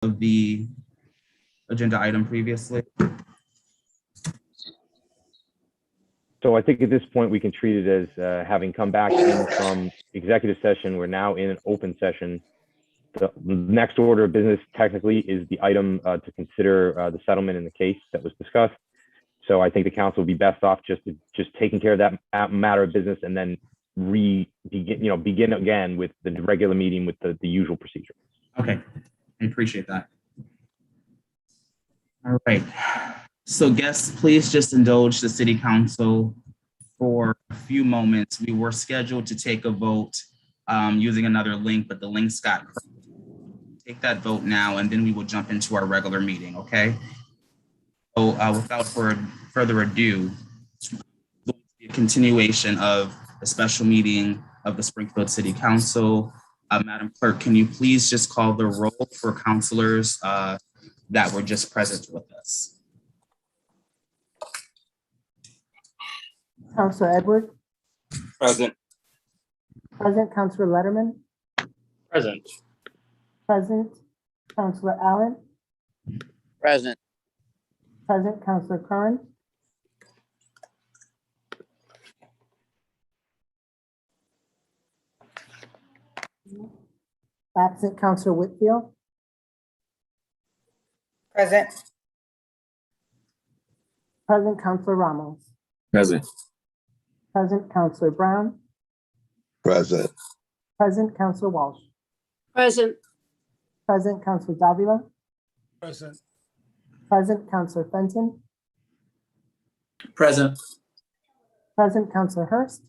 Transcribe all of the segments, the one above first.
of the agenda item previously? So I think at this point, we can treat it as having come back in from executive session. We're now in an open session. The next order of business technically is the item to consider the settlement in the case that was discussed. So I think the council would be best off just taking care of that matter of business and then begin again with the regular meeting with the usual procedure. Okay, I appreciate that. All right. So guests, please just indulge the city council for a few moments. We were scheduled to take a vote using another link, but the links got corrupted. Take that vote now, and then we will jump into our regular meeting, okay? So without further ado, a continuation of the special meeting of the Springfield City Council. Madam Clerk, can you please just call the roll for councilors that were just present with us? Councilor Edwards. Present. Present. Councilor Letterman. Present. Present. Councilor Allen. Present. Present. Councilor Curran. Absent. Councilor Whitfield. Present. Present. Councilor Ramos. Present. Present. Councilor Brown. Present. Present. Councilor Walsh. Present. Present. Councilor Davila. Present. Present. Councilor Fenton. Present. Present. Councilor Hurst.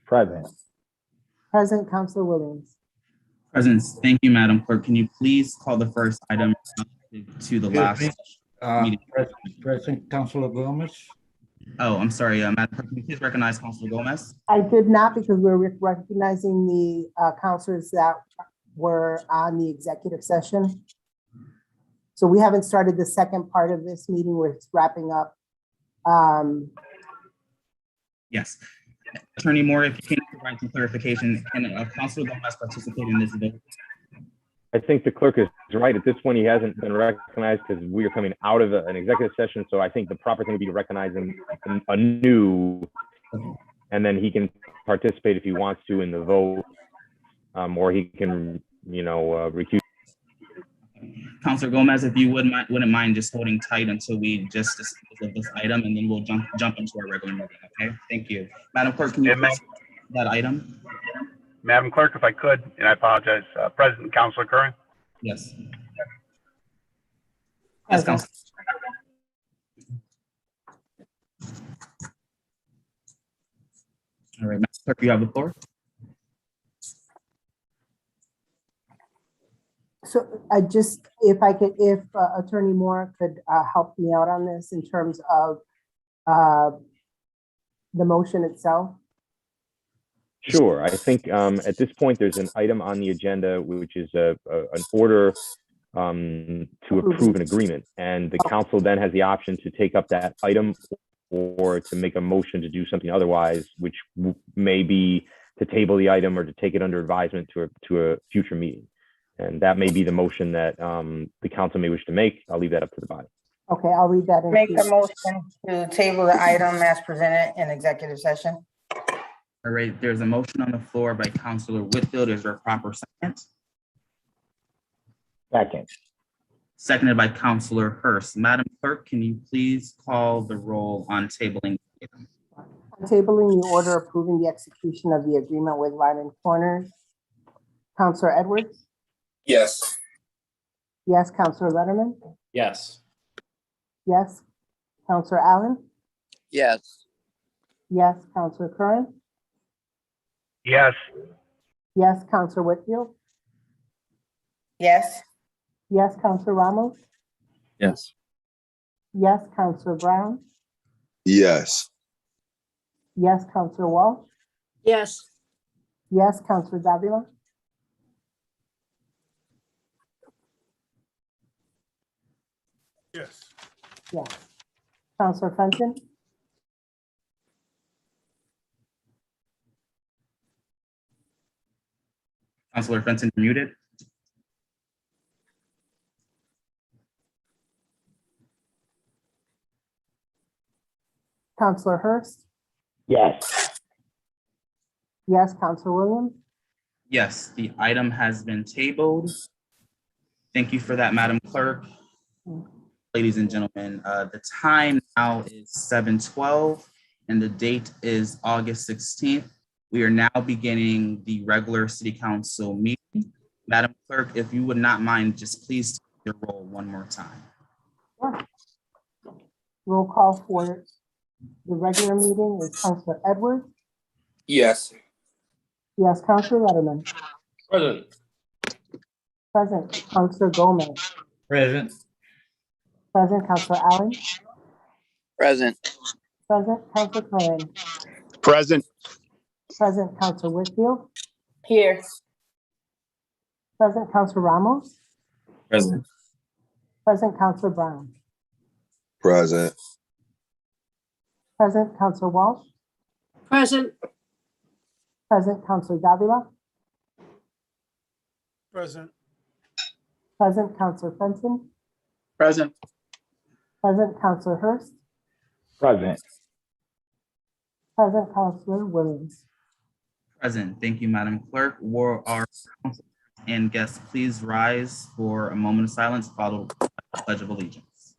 Present. Present. Councilor Williams. Present. Thank you, Madam Clerk. Can you please call the first item to the last meeting? President Councilor Gomez. Oh, I'm sorry, Madam Clerk, can you please recognize Councilor Gomez? I did not, because we're recognizing the councilors that were on the executive session. So we haven't started the second part of this meeting. We're wrapping up. Yes. Attorney Moore, if you can provide some clarification, can Councilor Gomez participate in this vote? I think the clerk is right. At this point, he hasn't been recognized because we are coming out of an executive session. So I think the proper thing would be to recognize him anew, and then he can participate if he wants to in the vote, or he can, recuse. Councilor Gomez, if you wouldn't mind just holding tight until we just dispose of this item, and then we'll jump into our regular meeting, okay? Thank you. Madam Clerk, can you please that item? Madam Clerk, if I could, and I apologize, President Councilor Curran. Yes. Yes, Councilor. All right, Madam Clerk, you have the floor. So if Attorney Moore could help me out on this in terms of the motion itself. Sure. I think at this point, there's an item on the agenda, which is an order to approve an agreement. And the council then has the option to take up that item or to make a motion to do something otherwise, which may be to table the item or to take it under advisement to a future meeting. And that may be the motion that the council may wish to make. I'll leave that up to the body. Okay, I'll read that. Make a motion to table the item as presented in executive session. All right, there's a motion on the floor by Councilor Whitfield. Is there a proper second? Second. Seconded by Councilor Hurst. Madam Clerk, can you please call the roll on tabling the item? I'm tabling the order approving the execution of the agreement with Lyman Corners. Councilor Edwards? Yes. Yes. Councilor Letterman? Yes. Yes. Councilor Allen? Yes. Yes. Councilor Curran? Yes. Yes. Councilor Whitfield? Yes. Yes. Councilor Ramos? Yes. Yes. Councilor Brown? Yes. Yes. Councilor Walsh? Yes. Yes. Councilor Davila? Yes. Yes. Councilor Fenton? Councilor Fenton, muted. Counselor Hurst? Yes. Yes, Counselor Williams? Yes, the item has been tabled. Thank you for that, Madam Clerk. Ladies and gentlemen, the time now is 7:12 and the date is August 16th. We are now beginning the regular City Council meeting. Madam Clerk, if you would not mind, just please take your roll one more time. Roll call for the regular meeting is Counselor Edwards? Yes. Yes, Counselor Letterman? Present. Present, Counselor Gomez? Present. Present, Counselor Allen? Present. Present, Counselor Curran? Present. Present, Counselor Whitfield? Here. Present, Counselor Ramos? Present. Present, Counselor Brown? Present. Present, Counselor Walsh? Present. Present, Counselor Davila? Present. Present, Counselor Fenton? Present. Present, Counselor Hurst? Present. Present, Counselor Williams? Present. Thank you, Madam Clerk. Will our council and guests please rise for a moment of silence, followed by the Pledge of Allegiance.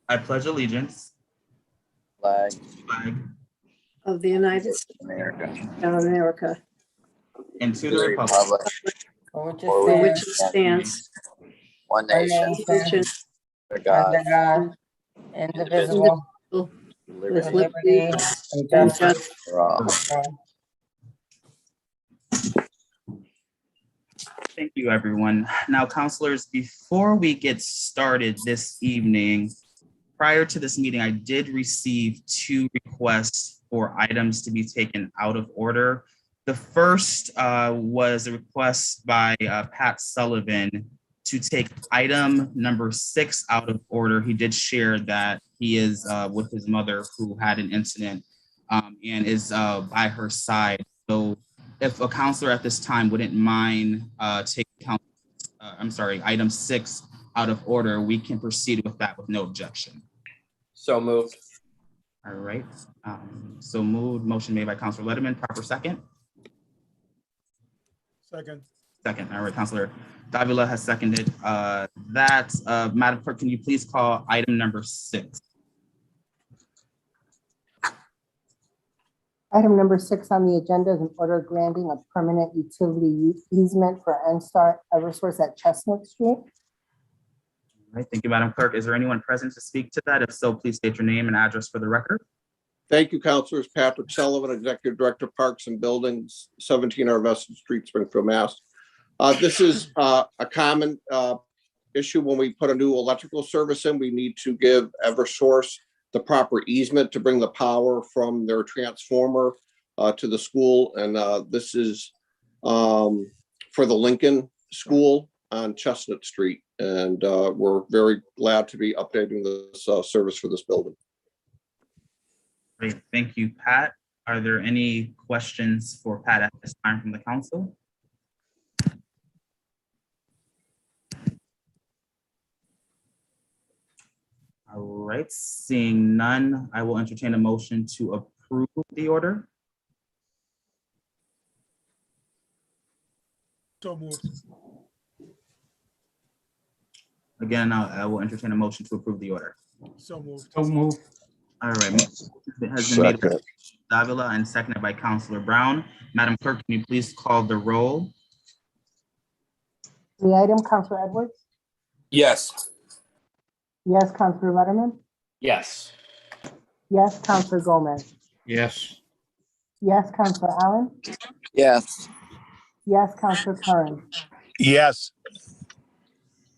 I pledge allegiance Flag. to the flag Of the United States America. of America, and to To the the republic republic. For which For for it which stands, it stands, One one nation. nation, nation, Under God. under God, indivisible, with with Liberty. liberty liberty and and justice justice. For all. for all. Thank you, everyone. Now, counselors, before we get started this evening, prior to this meeting, I did receive 2 requests for items to be taken out of order. The first was a request by Pat Sullivan to take item number 6 out of order. He did share that he is with his mother who had an incident and is by her side. So if a counselor at this time wouldn't mind taking item 6 out of order, we can proceed with that with no objection. So moved. All right. So moved. Motion made by Counselor Letterman. Proper second. Second. Second. All right. Counselor Davila has seconded that. Madam Clerk, can you please call item number 6? Item number 6 on the agenda is an order granting a permanent utility easement for NSTAR Eversource at Chestnut Street. All right. Thank you, Madam Clerk. Is there anyone present to speak to that? If so, please state your name and address for the record. Thank you, Councilors. Patrick Sullivan, Executive Director, Parks and Buildings, 17 Arvested Street, Springfield, Mass. This is a common issue when we put a new electrical service in. We need to give Eversource the proper easement to bring the power from their transformer to the school. And this is for the Lincoln School on Chestnut Street. And we're very glad to be updating this service for this building. Great. Thank you, Pat. Are there any questions for Pat at this time from the council? All right, seeing none, I will entertain a motion to approve the order. So moved. Again, I will entertain a motion to approve the order. So moved. So moved. All right, it has been made by Second. Davila and seconded by Counselor Brown. Madam Clerk, can you please call the roll? The item, Counselor Edwards? Yes. Yes, Counselor Letterman? Yes. Yes, Counselor Gomez? Yes. Yes, Counselor Allen? Yes. Yes, Counselor Curran? Yes.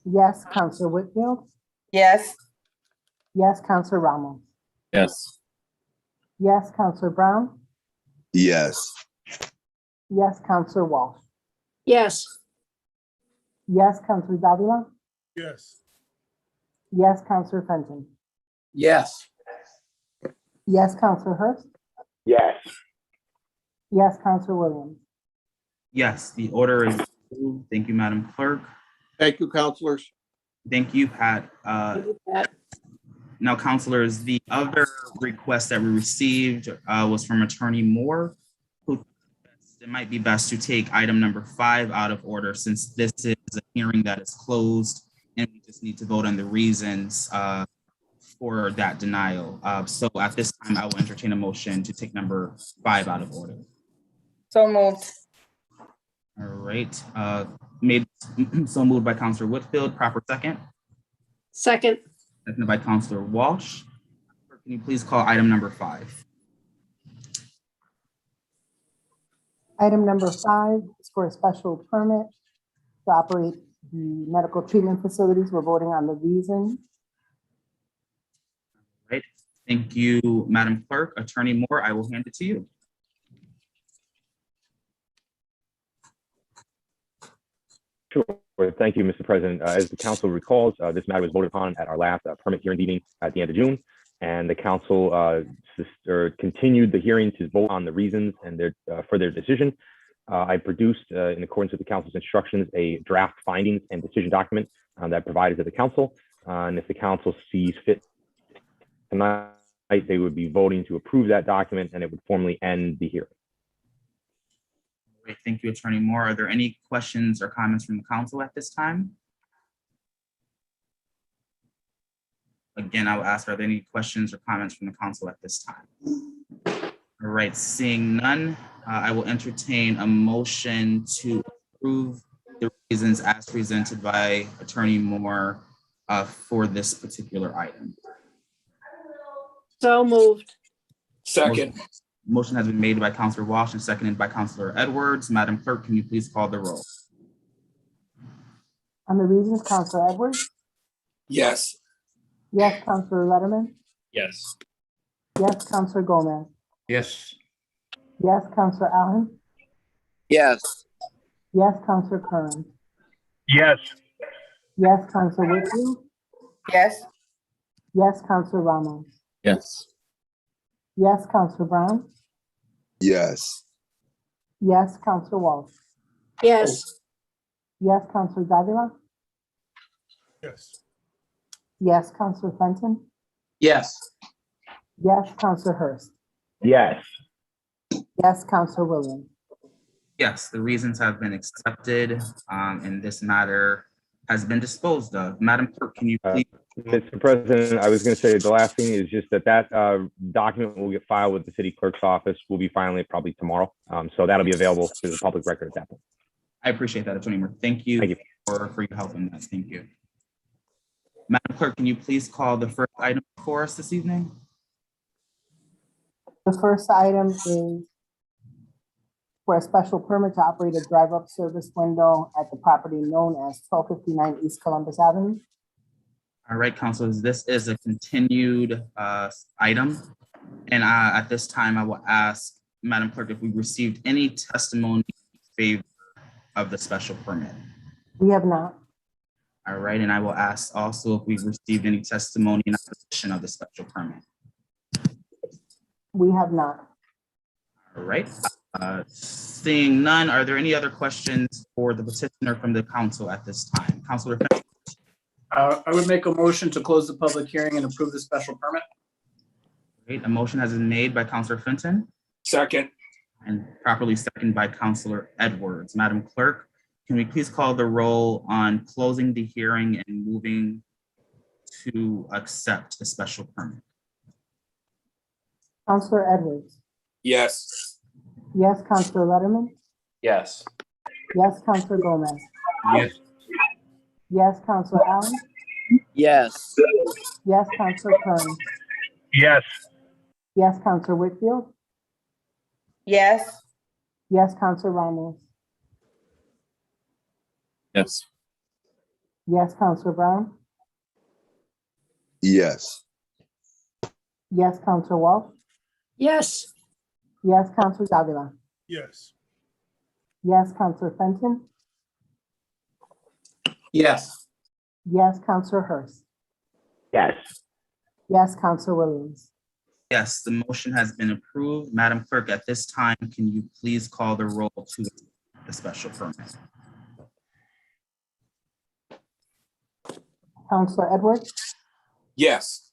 Yes, Counselor Whitfield? Yes, Yes, Counselor Ramos? Yes. Yes, Counselor Brown? Yes. Yes, Counselor Walsh? Yes. Yes, Counselor Davila? Yes. Yes, Counselor Fenton? Yes. Yes, Counselor Hurst? Yes. Yes, Counselor Williams? Yes, the order is Thank you, Madam Clerk. Thank you, counselors. Thank you, Pat. Thank you, Pat. Now, counselors, the other request that we received was from Attorney Moore, who it might be best to take item number 5 out of order, since this is a hearing that is closed and we just need to vote on the reasons for that denial. So at this time, I will entertain a motion to take number 5 out of order. So moved. All right, so moved by Counselor Whitfield, proper second. Second. Seconded by Counselor Walsh. Can you please call item number 5? Item number 5 is for a special permit to operate the medical treatment facilities. We're voting on the reason. Right. Thank you, Madam Clerk. Attorney Moore, I will hand it to you. Sure. Thank you, Mr. President. As the council recalls, this matter was voted upon at our last permit hearing meeting at the end of June, and the council continued the hearing to vote on the reasons and for their decision. I produced, in accordance with the council's instructions, a draft findings and decision document that provided to the council. And if the council sees fit tonight, they would be voting to approve that document, and it would formally end the hearing. Great. Thank you, Attorney Moore. Are there any questions or comments from the council at this time? Again, I will ask, are there any questions or comments from the council at this time? All right, seeing none, I will entertain a motion to approve the reasons as presented by Attorney Moore for this particular item. So moved. Second. Motion has been made by Counselor Walsh and seconded by Counselor Edwards. Madam Clerk, can you please call the roll? On the reasons, Counselor Edwards? Yes. Yes, Counselor Letterman? Yes. Yes, Counselor Gomez? Yes. Yes, Counselor Allen? Yes. Yes, Counselor Kern? Yes. Yes, Counselor Whitfield? Yes. Yes, Counselor Ramos? Yes. Yes, Counselor Brown? Yes. Yes, Counselor Walsh? Yes. Yes, Counselor Davila? Yes. Yes, Counselor Fenton? Yes. Yes, Counselor Hurst? Yes. Yes, Counselor Williams? Yes, the reasons have been accepted and this matter has been disposed of. Madam Clerk, can you please? Mr. President, I was going to say the last thing is just that document will get filed with the city clerk's office. We'll be filing it probably tomorrow. So that'll be available to the public record at that point. I appreciate that, Attorney Moore. Thank you, for your help in that. Thank you. Madam Clerk, can you please call the first item for us this evening? The first item is for a special permit to operate a drive-up service window at the property known as 1259 East Columbus Avenue. All right, councilors, this is a continued item. And at this time, I will ask Madam Clerk if we received any testimony in favor of the special permit. We have not. All right, and I will ask also if we've received any testimony in opposition of the special permit. We have not. All right, seeing none, are there any other questions for the petitioner from the council at this time? Councilor Fenton? I would make a motion to close the public hearing and approve the special permit. Great, a motion has been made by Councilor Fenton Second. and properly seconded by Councilor Edwards. Madam Clerk, can we please call the roll on closing the hearing and moving to accept the special permit? Counselor Edwards? Yes. Yes, Counselor Letterman? Yes. Yes, Counselor Gomez? Yes. Yes, Counselor Allen? Yes. Yes, Counselor Kern? Yes. Yes, Counselor Whitfield? Yes. Yes, Counselor Ramos? Yes. Yes, Counselor Brown? Yes. Yes, Counselor Walsh? Yes. Yes, Counselor Davila? Yes. Yes, Counselor Fenton? Yes. Yes, Counselor Hurst? Yes. Yes, Counselor Williams? Yes, the motion has been approved. Madam Clerk, at this time, can you please call the roll to the special permit? Counselor Edwards, Yes.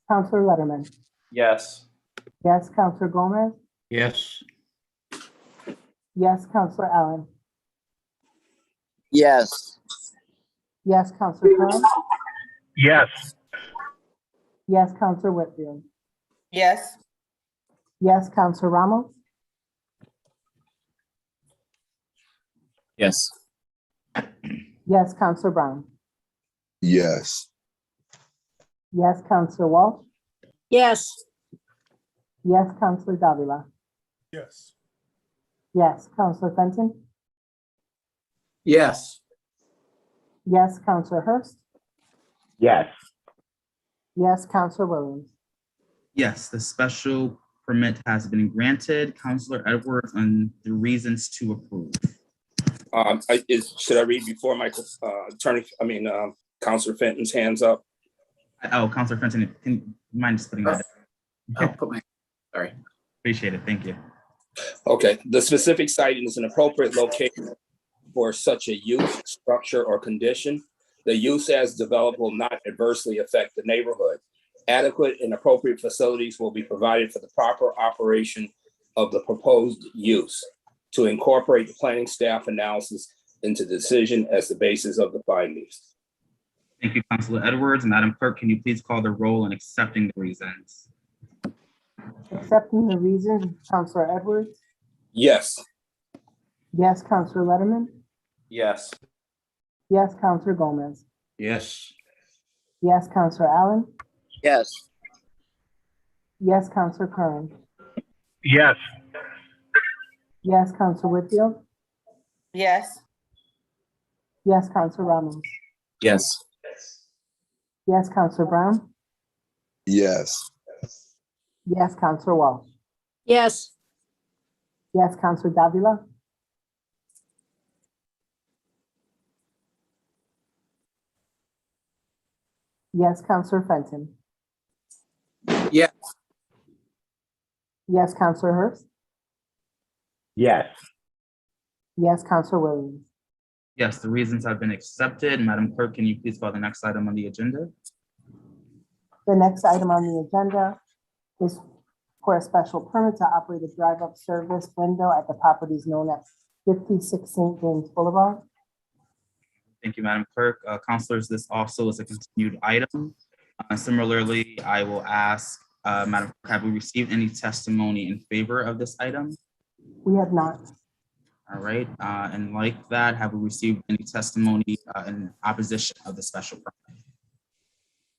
Counselor Letterman, Yes. yes, Counselor Gomez, Yes. yes, Counselor Allen, Yes. yes, Counselor Curran, Yes. yes, Counselor Whitfield, Yes. yes, Counselor Ramos, Yes. yes, Counselor Brown, Yes. yes, Counselor Walsh, yes, yes, Counselor Davila, Yes. yes, Counselor Fenton, Yes. yes, Counselor Hurst, Yes. yes, Counselor Williams, Yes, the special permit has been granted. Counselor Edwards on the reasons to approve. Should I read before my Counselor Fenton's hands up? Oh, Counselor Fenton, can you mind just putting that? I'll put my, sorry. Appreciate it. Thank you. Okay, the specific siting is an appropriate location for such a use, structure, or condition. The use as developed will not adversely affect the neighborhood. Adequate and appropriate facilities will be provided for the proper operation of the proposed use to incorporate the planning staff analysis into the decision as the basis of the findings. Thank you, Counselor Edwards. Madam Clerk, can you please call the roll on accepting the reasons? accepting the reasons, Counselor Edwards, Yes. yes, Counselor Letterman, Yes. yes, Counselor Gomez, Yes. yes, Counselor Allen, Yes. yes, Counselor Curran, Yes. yes, Counselor Whitfield, Yes. yes, Counselor Ramos, Yes. yes, Counselor Brown, Yes. yes, Counselor Walsh, yes, yes, Counselor Davila, yes, Counselor Fenton, Yes. yes, Counselor Hurst, Yes. yes, Counselor Williams, Yes, the reasons have been accepted. Madam Clerk, can you please call the next item on the agenda? the next item on the agenda is for a special permit to operate a drive-up service window at the properties known as 56 St. James Boulevard. Thank you, Madam Clerk. Councilors, this also is a continued item. Similarly, I will ask, Madam Clerk, have we received any testimony in favor of this item? We have not. All right, and like that, have we received any testimony in opposition of the special permit?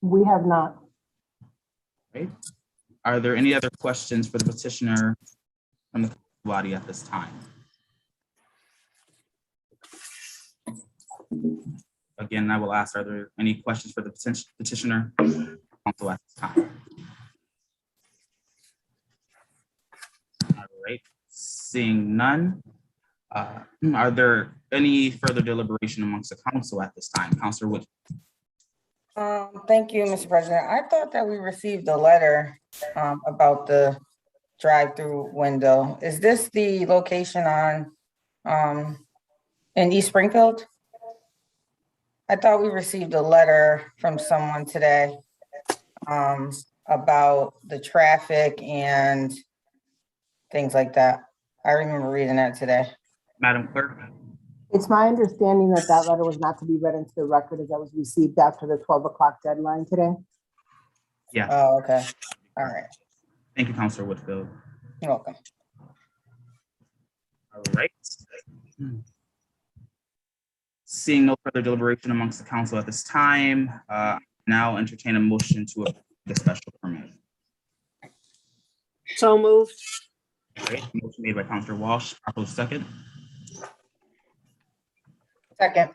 We have not. Right? Are there any other questions for the petitioner from the body at this time? Again, I will ask, are there any questions for the petitioner counsel at this time? All right, seeing none. Are there any further deliberation amongst the council at this time? Councilor Wood. Thank you, Mr. President. I thought that we received a letter about the drive-through window. Is this the location on in East Springfield? I thought we received a letter from someone today about the traffic and things like that. I remember reading that today. Madam Clerk. It's my understanding that that letter was not to be read into the record as that was received after the 12 o'clock deadline today. Yeah. Oh, okay. All right. Thank you, Councilor Whitfield. You're welcome. All right. Seeing no further deliberation amongst the council at this time, now entertain a motion to approve the special permit. so moved, All right, motion made by Councilor Walsh, properly second, Second.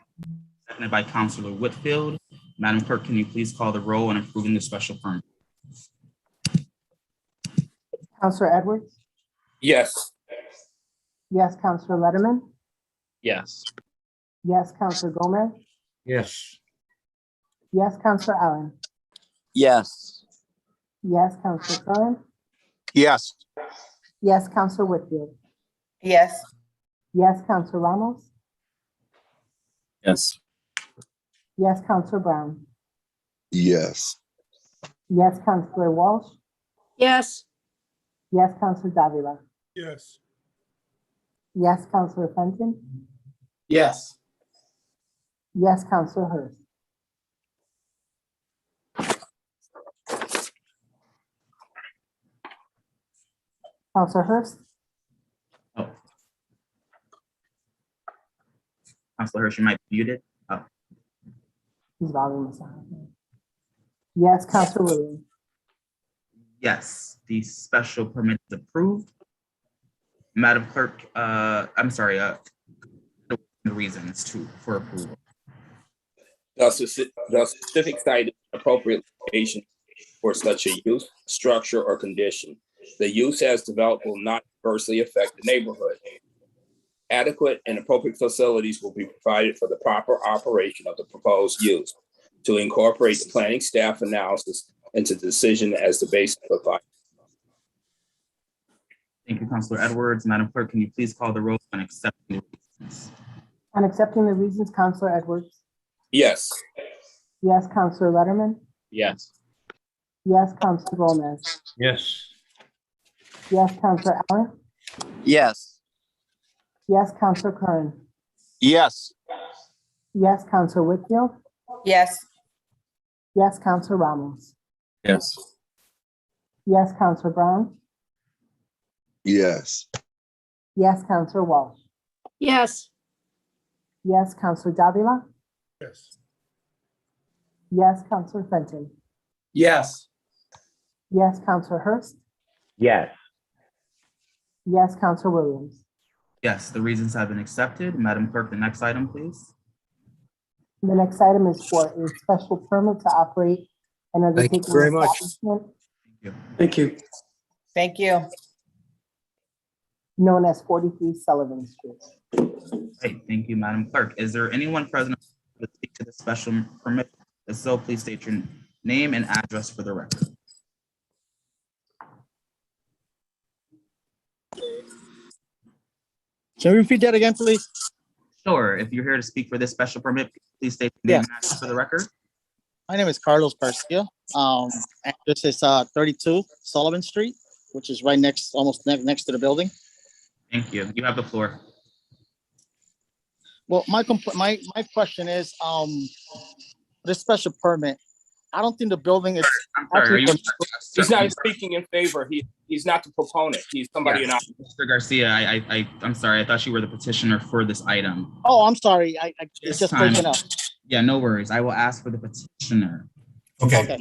seconded by Councilor Whitfield. Madam Clerk, can you please call the roll on approving the special permit? Counselor Edwards, Yes. yes, Counselor Letterman, Yes. yes, Counselor Gomez, Yes. yes, Counselor Allen, Yes. yes, Counselor Curran, Yes. yes, Counselor Whitfield, Yes. yes, Counselor Ramos, Yes. Yes, Counselor Brown. Yes. Yes, Counselor Walsh. yes, Yes, Counselor Davila. Yes. Yes, Counselor Fenton. Yes. Yes, Counselor Hurst. Counselor Hurst. Oh. Counselor Hirsch, you might be muted. Oh, His volume is on. Yes, Counselor Williams. yes, the special permit is approved. Madam Clerk, I'm sorry, the reasons for approval. The specific site is an appropriate location for such a use, structure, or condition. The use as developed will not adversely affect the neighborhood. Adequate and appropriate facilities will be provided for the proper operation of the proposed use to incorporate the planning staff analysis into the decision as the basis for finding. Thank you, Counselor Edwards. Madam Clerk, can you please call the roll on accepting the reasons? On accepting the reasons, Counselor Edwards. Yes. Yes, Counselor Letterman. Yes. Yes, Counselor Gomez. Yes. Yes, Counselor Allen. Yes. Yes, Counselor Curran. Yes. Yes, Counselor Whitfield. yes, Yes, Counselor Ramos. Yes. Yes, Counselor Brown. Yes. Yes, Counselor Walsh. yes, Yes, Counselor Davila. Yes. Yes, Counselor Fenton. Yes. Yes, Counselor Hurst. Yes. Yes, Counselor Williams. Yes, the reasons have been accepted. Madam Clerk, the next item, please. The next item is for a special permit to operate and undertake. Thank you very much. establishment Thank you. Thank you. thank you. known as 43 Sullivan Street. Great, thank you, Madam Clerk. Is there anyone present to speak to the special permit? If so, please state your name and address for the record. Can you repeat that again, please? Sure, if you're here to speak for this special permit, please state your name and address for the record. My name is Carlos Garcia. Address is 32 Sullivan Street, which is right next, almost next to the building. Thank you. You have the floor. Well, my question is, this special permit, I don't think the building is. I'm sorry, are you? He's not speaking in favor. He's not the proponent. He's somebody in. Yes, Mr. Garcia, I'm sorry. I thought you were the petitioner for this item. Oh, I'm sorry. It's This just time- breaking up. Yeah, no worries. I will ask for the petitioner Okay.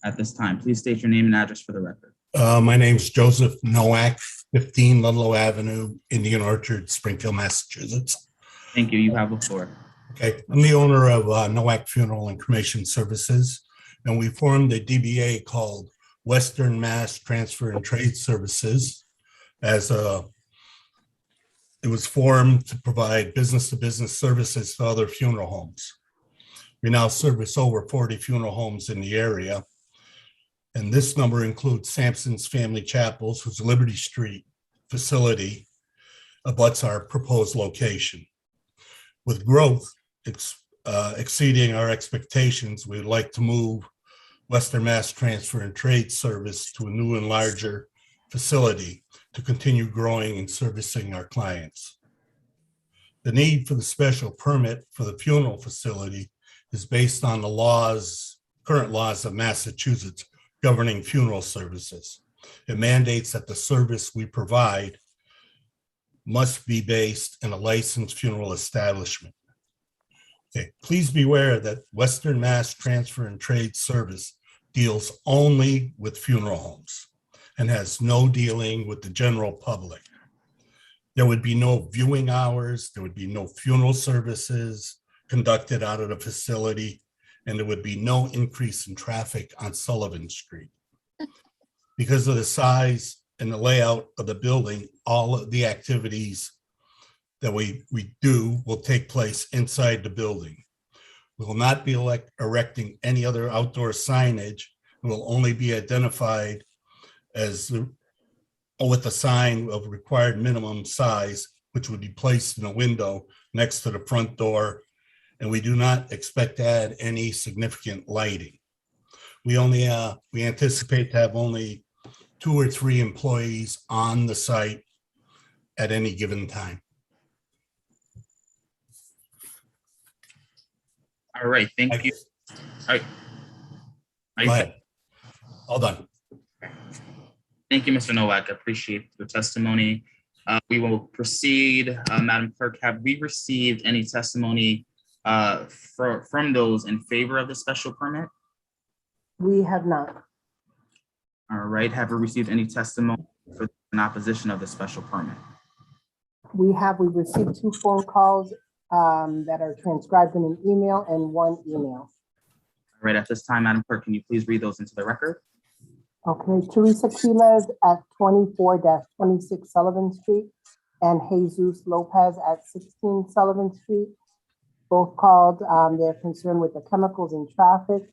at this time. Please state your name and address for the record. My name's Joseph Nowak, 15 Ludlow Avenue, Indian Orchard, Springfield, Massachusetts. Thank you. You have the floor. Okay, I'm the owner of Nowak Funeral and Cremation Services, and we formed a DBA called Western Mass Transfer and Trade Services it was formed to provide business-to-business services to other funeral homes. We now service over 40 funeral homes in the area. And this number includes Sampson's Family Chapels, whose Liberty Street facility abuts our proposed location. With growth exceeding our expectations, we'd like to move Western Mass Transfer and Trade Service to a new and larger facility to continue growing and servicing our clients. The need for the special permit for the funeral facility is based on the current laws of Massachusetts governing funeral services. It mandates that the service we provide must be based in a licensed funeral establishment. Okay, please be aware that Western Mass Transfer and Trade Service deals only with funeral homes and has no dealing with the general public. There would be no viewing hours, there would be no funeral services conducted out of the facility, and there would be no increase in traffic on Sullivan Street. Because of the size and the layout of the building, all of the activities that we do will take place inside the building. We will not be erecting any other outdoor signage. It will only be identified as with a sign of required minimum size, which would be placed in a window next to the front door and we do not expect to add any significant lighting. We anticipate to have only 2 or 3 employees on the site at any given time. All right, thank you. All right. Go ahead. All done. Thank you, Mr. Nowak. I appreciate your testimony. We will proceed. Madam Clerk, have we received any testimony from those in favor of the special permit? We have not. All right, have we received any testimony in opposition of the special permit? We've received 2 phone calls that are transcribed in an email and 1 email. All right, at this time, Madam Clerk, can you please read those into the record? Okay, Teresa Quiles at 24-26 Sullivan Street and Jesus Lopez at 16 Sullivan Street. Both called, they're concerned with the chemicals in traffic.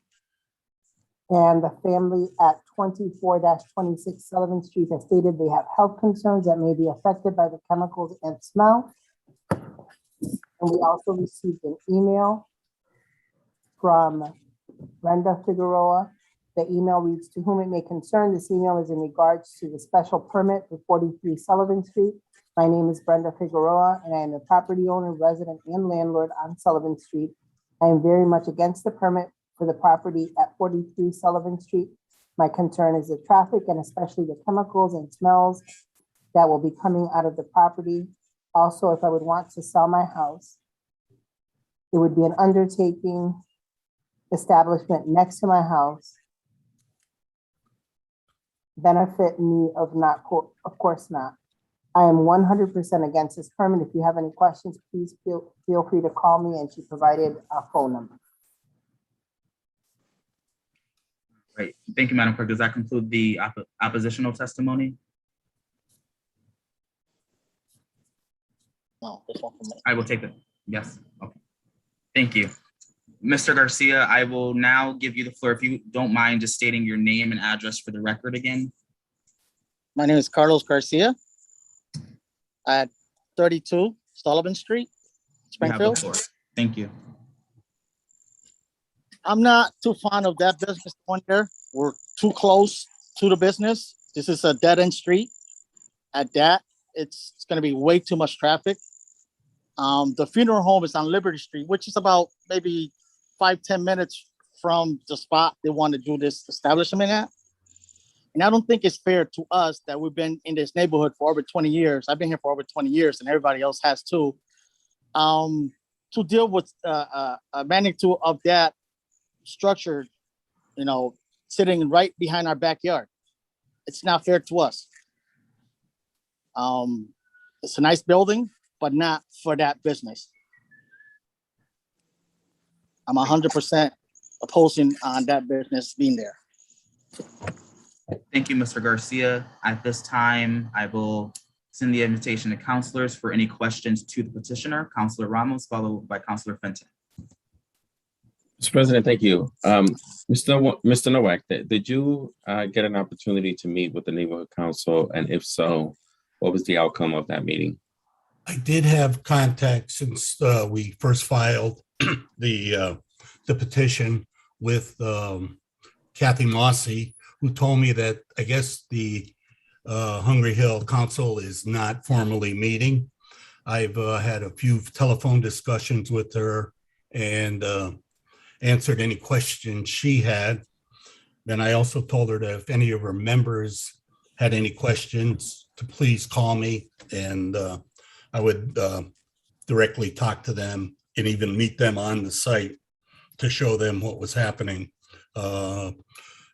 And the family at 24-26 Sullivan Street has stated they have health concerns that may be affected by the chemicals and smell. And we also received an email from Brenda Figueroa. The email reads, "To whom it may concern, this email is in regards to the special permit for 43 Sullivan Street. My name is Brenda Figueroa, and I am the property owner, resident, and landlord on Sullivan Street. I am very much against the permit for the property at 43 Sullivan Street. My concern is the traffic and especially the chemicals and smells that will be coming out of the property. Also, if I would want to sell my house, it would be an undertaking establishment next to my house. Benefit me of course not. I am 100% against this permit. If you have any questions, please feel free to call me," and she provided a phone number. Great, thank you, Madam Clerk. Does that conclude the oppositional testimony? No, this one from me. I will take it. Yes, okay. Thank you. Mr. Garcia, I will now give you the floor. If you don't mind just stating your name and address for the record again. My name is Carlos Garcia at 32 Sullivan Street, You have the Springfield. floor. Thank you. I'm not too fond of that business going there. We're too close to the business. This is a dead end street. At that, it's going to be way too much traffic. The funeral home is on Liberty Street, which is about maybe 5-10 minutes from the spot they want to do this establishment at. And I don't think it's fair to us that we've been in this neighborhood for over 20 years. I've been here for over 20 years and everybody else has too. To deal with a magnitude of that structure, sitting right behind our backyard. It's not fair to us. It's a nice building, but not for that business. I'm 100% opposing on that business being there. Thank you, Mr. Garcia. At this time, I will send the invitation to counselors for any questions to the petitioner. Counselor Ramos, followed by Counselor Fenton. Mr. President, thank you. Mr. Nowak, did you get an opportunity to meet with the neighborhood council? And if so, what was the outcome of that meeting? I did have contact since we first filed the petition with Kathy Mossy, who told me that I guess the Hungry Hill Council is not formally meeting. I've had a few telephone discussions with her and answered any questions she had. And I also told her that if any of her members had any questions, to please call me, and I would directly talk to them and even meet them on the site to show them what was happening.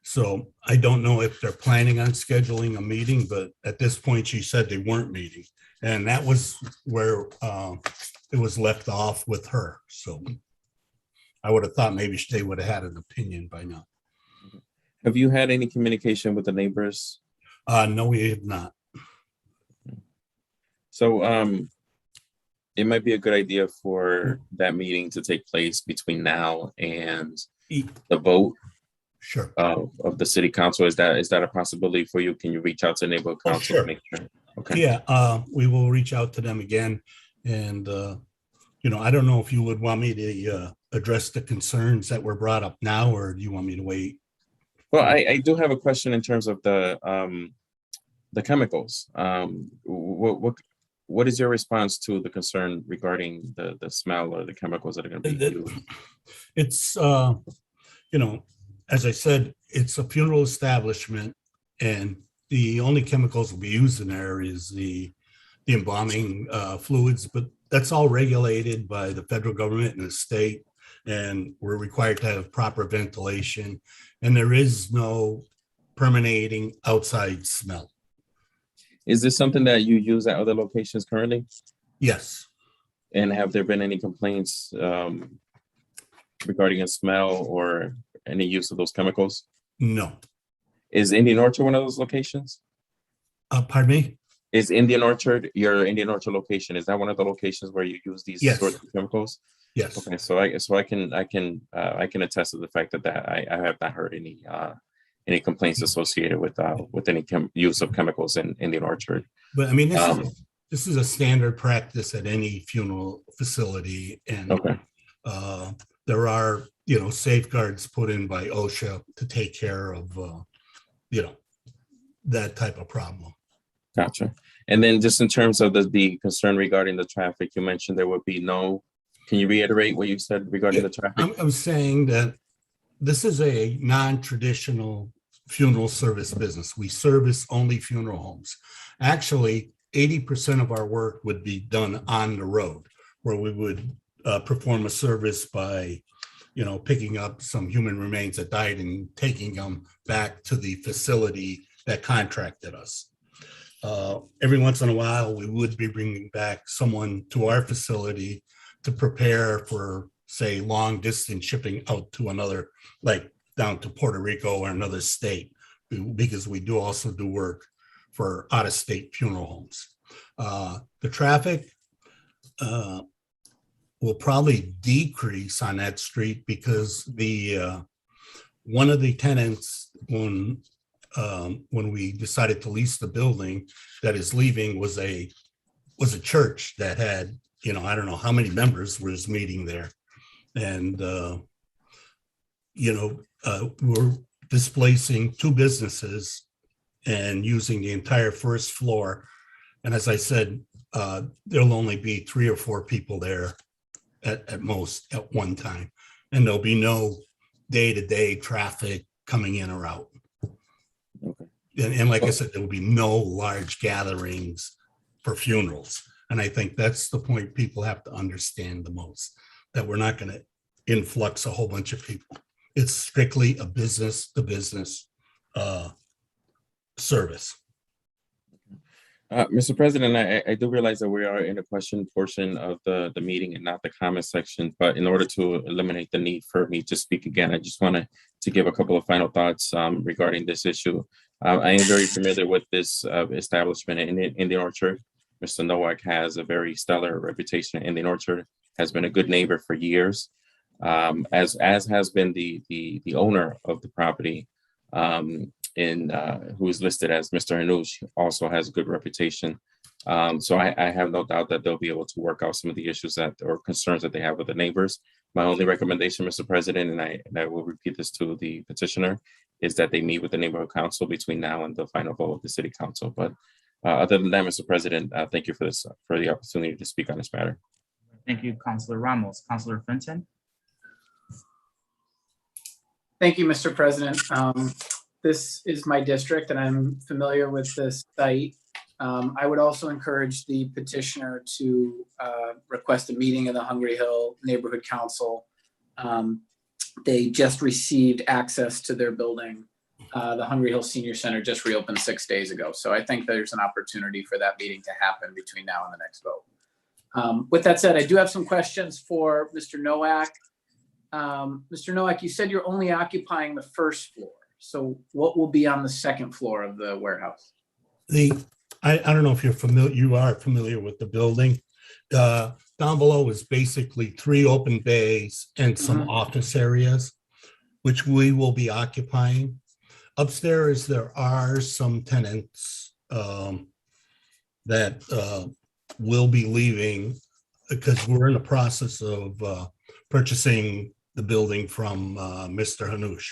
So I don't know if they're planning on scheduling a meeting, but at this point, she said they weren't meeting. And that was where it was left off with her. So I would have thought maybe they would have had an opinion by now. Have you had any communication with the neighbors? No, we have not. So it might be a good idea for that meeting to take place between now and the vote. Sure. Of the city council. Is that a possibility for you? Can you reach out to neighborhood council? Sure. To make sure? Okay. Yeah, we will reach out to them again and I don't know if you would want me to address the concerns that were brought up now, or do you want me to wait? Well, I do have a question in terms of the chemicals. What is your response to the concern regarding the smell or the chemicals that are going to be used? It's, as I said, it's a funeral establishment, and the only chemicals will be used in there is the embalming fluids, but that's all regulated by the federal government and the state, and we're required to have proper ventilation, and there is no permeating outside smell. Is this something that you use at other locations currently? Yes. And have there been any complaints regarding a smell or any use of those chemicals? No. Is Indian Orchard one of those locations? Pardon me? Is Indian Orchard, your Indian Orchard location, is that one of the locations where you use these sorts of chemicals? Yes. Okay, so I can attest to the fact that I have not heard any complaints associated with any use of chemicals in Indian Orchard. But I mean, this is a standard practice at any funeral facility, and okay. There are safeguards put in by OSHA to take care of that type of problem. Gotcha. And then just in terms of the concern regarding the traffic, you mentioned there would be no. Can you reiterate what you said regarding the traffic? I'm saying that this is a non-traditional funeral service business. We service only funeral homes. Actually, 80% of our work would be done on the road, where we would perform a service by, picking up some human remains that died and taking them back to the facility that contracted us. Every once in a while, we would be bringing back someone to our facility to prepare for, say, long distance shipping out to another, like down to Puerto Rico or another state, because we do also do work for out-of-state funeral homes. The traffic will probably decrease on that street because one of the tenants, when we decided to lease the building that is leaving, was a church that had, I don't know how many members was meeting there. And, we're displacing 2 businesses and using the entire first floor. And as I said, there'll only be 3 or 4 people there at most at one time. And there'll be no day-to-day traffic coming in or out. Okay. And like I said, there will be no large gatherings for funerals. And I think that's the point people have to understand the most, that we're not going to influx a whole bunch of people. It's strictly a business-to-business service. Mr. President, I do realize that we are in the question portion of the meeting and not the comment section, but in order to eliminate the need for me to speak again, I just wanted to give a couple of final thoughts regarding this issue. I am very familiar with this establishment in Indian Orchard. Mr. Nowak has a very stellar reputation in Indian Orchard, has been a good neighbor for years, as has been the owner of the property, who is listed as Mr. Hanush, also has a good reputation. So I have no doubt that they'll be able to work out some of the issues or concerns that they have with the neighbors. My only recommendation, Mr. President, and I will repeat this to the petitioner, is that they meet with the neighborhood council between now and the final vote of the city council. But other than that, Mr. President, thank you for the opportunity to speak on this matter. Thank you, Councilor Ramos. Councilor Fenton. Thank you, Mr. President. This is my district and I'm familiar with this site. I would also encourage the petitioner to request a meeting of the Hungry Hill Neighborhood Council. They just received access to their building. The Hungry Hill Senior Center just reopened 6 days ago. So I think there's an opportunity for that meeting to happen between now and the next vote. With that said, I do have some questions for Mr. Nowak. Mr. Nowak, you said you're only occupying the first floor. So what will be on the second floor of the warehouse? I don't know if you are familiar with the building. Down below is basically 3 open bays and some office areas, which we will be occupying. Upstairs, there are some tenants that will be leaving because we're in the process of purchasing the building from Mr. Hanush.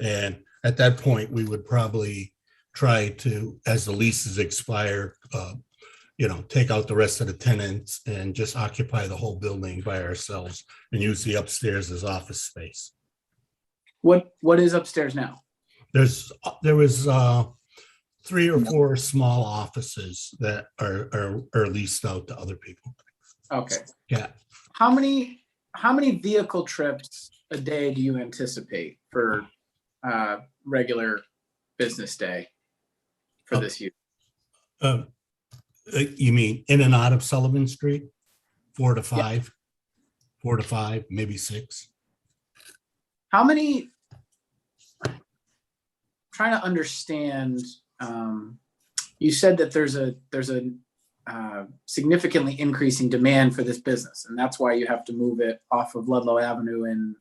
And at that point, we would probably try to, as the leases expire, take out the rest of the tenants and just occupy the whole building by ourselves and use the upstairs as office space. What is upstairs now? There was 3 or 4 small offices that are leased out to other people. Okay. Yeah. How many vehicle trips a day do you anticipate for regular business day for this year? You mean in and out of Sullivan Street? 4 to 5? Yeah. 4 to 5, maybe 6. How many? Trying to understand. You said that there's a significantly increasing demand for this business, and that's why you have to move it off of Ludlow Avenue in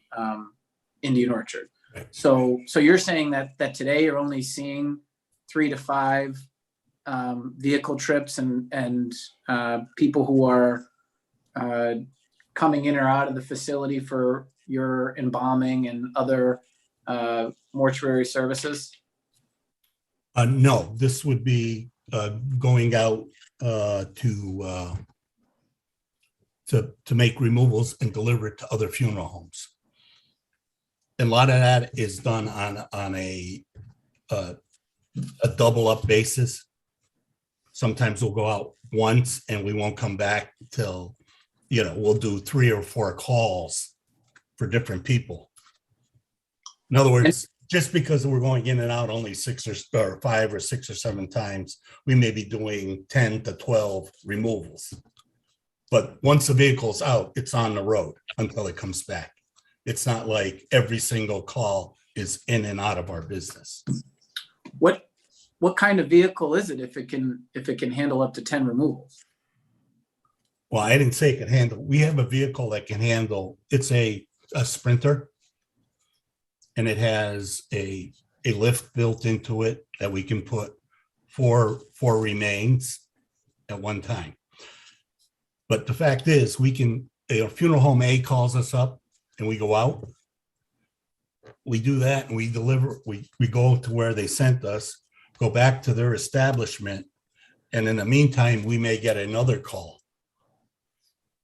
Indian Orchard. Right. So you're saying that today you're only seeing 3 to 5 vehicle trips and people who are coming in or out of the facility for your embalming and other mortuary services? No, this would be going out to make removals and deliver it to other funeral homes. And a lot of that is done on a double up basis. Sometimes we'll go out once and we won't come back till, we'll do 3 or 4 calls for different people. In other words, just because we're going in and out only 6 or 5 or 6 or 7 times, we may be doing 10 to 12 removals. But once the vehicle's out, it's on the road until it comes back. It's not like every single call is in and out of our business. What kind of vehicle is it if it can handle up to 10 removals? Well, I didn't say it can handle. We have a vehicle that can handle. It's a Sprinter, and it has a lift built into it that we can put four remains at one time. But the fact is, we can. Funeral home A calls us up, and we go out. We do that, and we deliver. We go to where they sent us, go back to their establishment, and in the meantime, we may get another call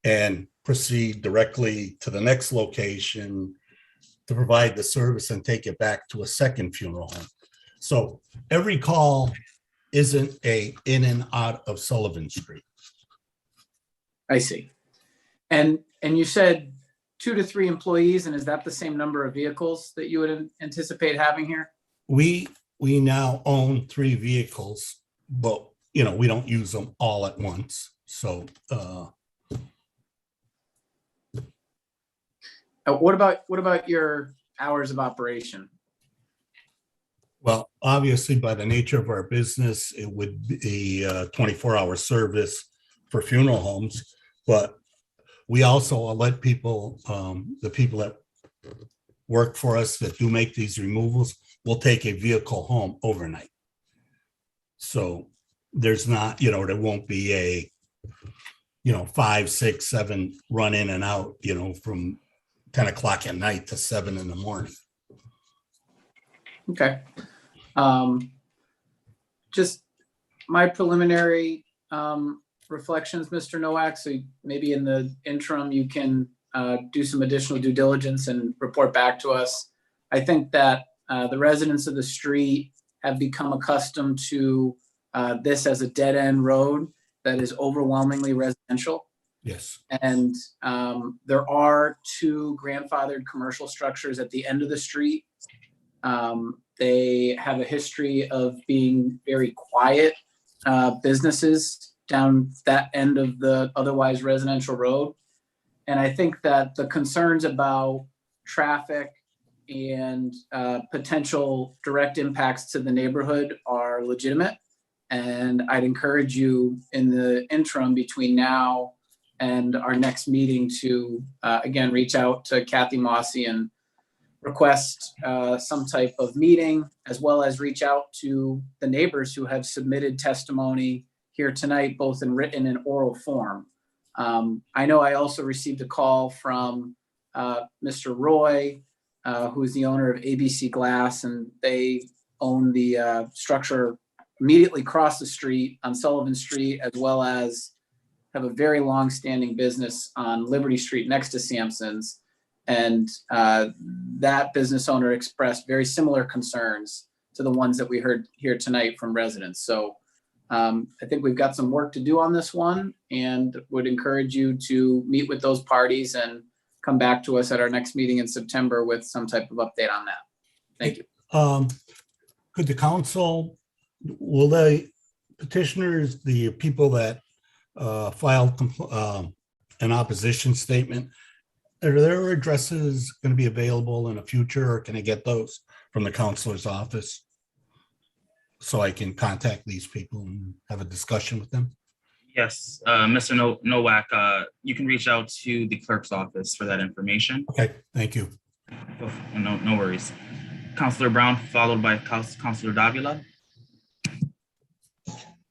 and proceed directly to the next location to provide the service and take it back to a second funeral home. So every call isn't a in and out of Sullivan Street. I see. And you said 2 to 3 employees, and is that the same number of vehicles that you would anticipate having here? We now own 3 vehicles, but we don't use them all at once. So what about your hours of operation? Well, obviously, by the nature of our business, it would be a 24-hour service for funeral homes, but we also let people, the people that work for us that do make these removals, will take a vehicle home overnight. So there's not, there won't be a, 5, 6, 7 run in and out, from 10 o'clock at night to 7 in the morning. Okay. Just my preliminary reflections, Mr. Nowak. So maybe in the interim, you can do some additional due diligence and report back to us. I think that the residents of the street have become accustomed to this as a dead end road that is overwhelmingly residential. Yes. And there are 2 grandfathered commercial structures at the end of the street. They have a history of being very quiet businesses down that end of the otherwise residential road. And I think that the concerns about traffic and potential direct impacts to the neighborhood are legitimate. And I'd encourage you in the interim between now and our next meeting to, again, reach out to Kathy Mossy and request some type of meeting, as well as reach out to the neighbors who have submitted testimony here tonight, both in written and oral form. I know I also received a call from Mr. Roy, who is the owner of ABC Glass, and they own the structure immediately across the street on Sullivan Street, as well as have a very long-standing business on Liberty Street next to Sampson's. And that business owner expressed very similar concerns to the ones that we heard here tonight from residents. So I think we've got some work to do on this one, and would encourage you to meet with those parties and come back to us at our next meeting in September with some type of update on that. Thank you. Could the council, will the petitioners, the people that filed an opposition statement, are their addresses going to be available in the future, or can I get those from the counselor's office so I can contact these people and have a discussion with them? Yes, Mr. Nowak, you can reach out to the clerk's office for that information. Okay, thank you. No worries. Councilor Brown, followed by Councilor Davila.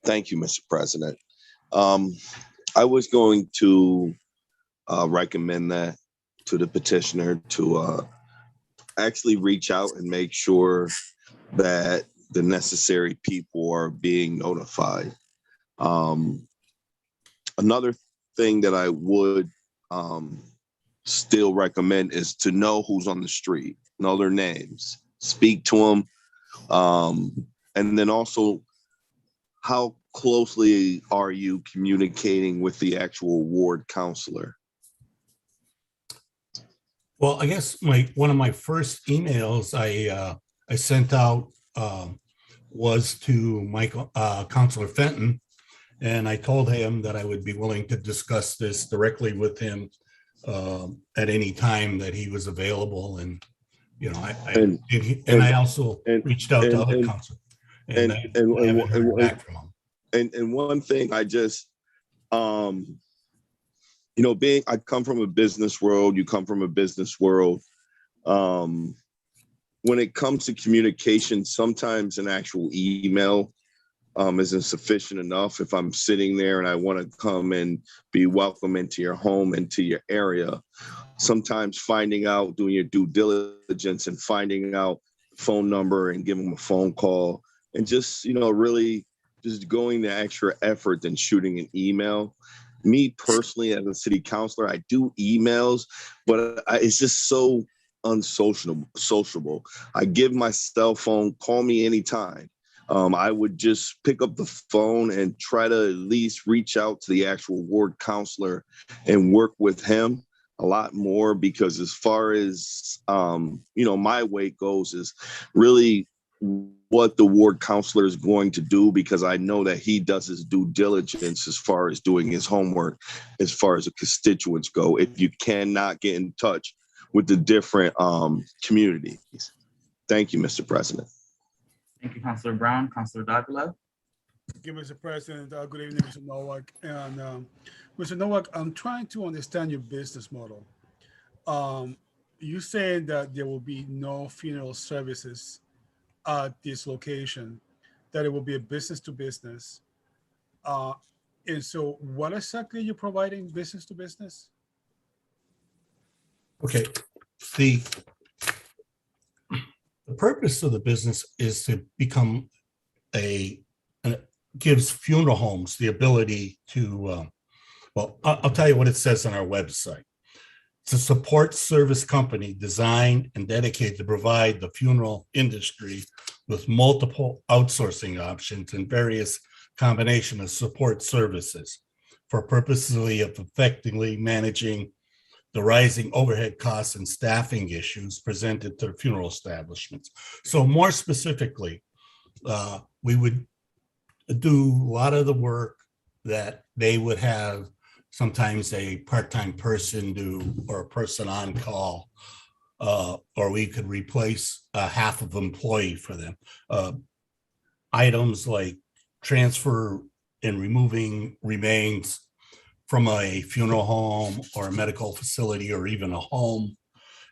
Thank you, Mr. President. I was going to recommend that to the petitioner to actually reach out and make sure that the necessary people are being notified. Another thing that I would still recommend is to know who's on the street, know their names, speak to them, and then also how closely are you communicating with the actual ward counselor? Well, I guess one of my first emails I sent out was to Michael, Councilor Fenton, and I told him that I would be willing to discuss this directly with him at any time that he was available. And you know, I also reached out to other council, and I haven't heard back from him. And one thing I just, you know, I come from a business world, you come from a business world. When it comes to communication, sometimes an actual email isn't sufficient enough. If I'm sitting there and I want to come and be welcome into your home, into your area, sometimes finding out, doing your due diligence and finding out the phone number and giving them a phone call, and just, you know, really just going the extra effort than shooting an email. Me personally, as a city councilor, I do emails, but it's just so unsociable. I give my cell phone, call me anytime. I would just pick up the phone and try to at least reach out to the actual ward counselor and work with him a lot more, because as far as, you know, my weight goes is really what the ward counselor is going to do, because I know that he does his due diligence as far as doing his homework, as far as the constituents go, if you cannot get in touch with the different communities. Thank you, Mr. President. Thank you, Councilor Brown. Councilor Davila. Thank you, Mr. President. Good evening, Mr. Nowak. And Mr. Nowak, I'm trying to understand your business model. You saying that there will be no funeral services at this location, that it will be a business to business. And so what exactly are you providing business to business? Okay, the purpose of the business is to become gives funeral homes the ability to, well, I'll tell you what it says on our website. It's a support service company designed and dedicated to provide the funeral industry with multiple outsourcing options and various combination of support services for purposes of effectively managing the rising overhead costs and staffing issues presented to funeral establishments. So more specifically, we would do a lot of the work that they would have sometimes a part-time person do, or a person on call, or we could replace half of employee for them. Items like transfer and removing remains from a funeral home or a medical facility or even a home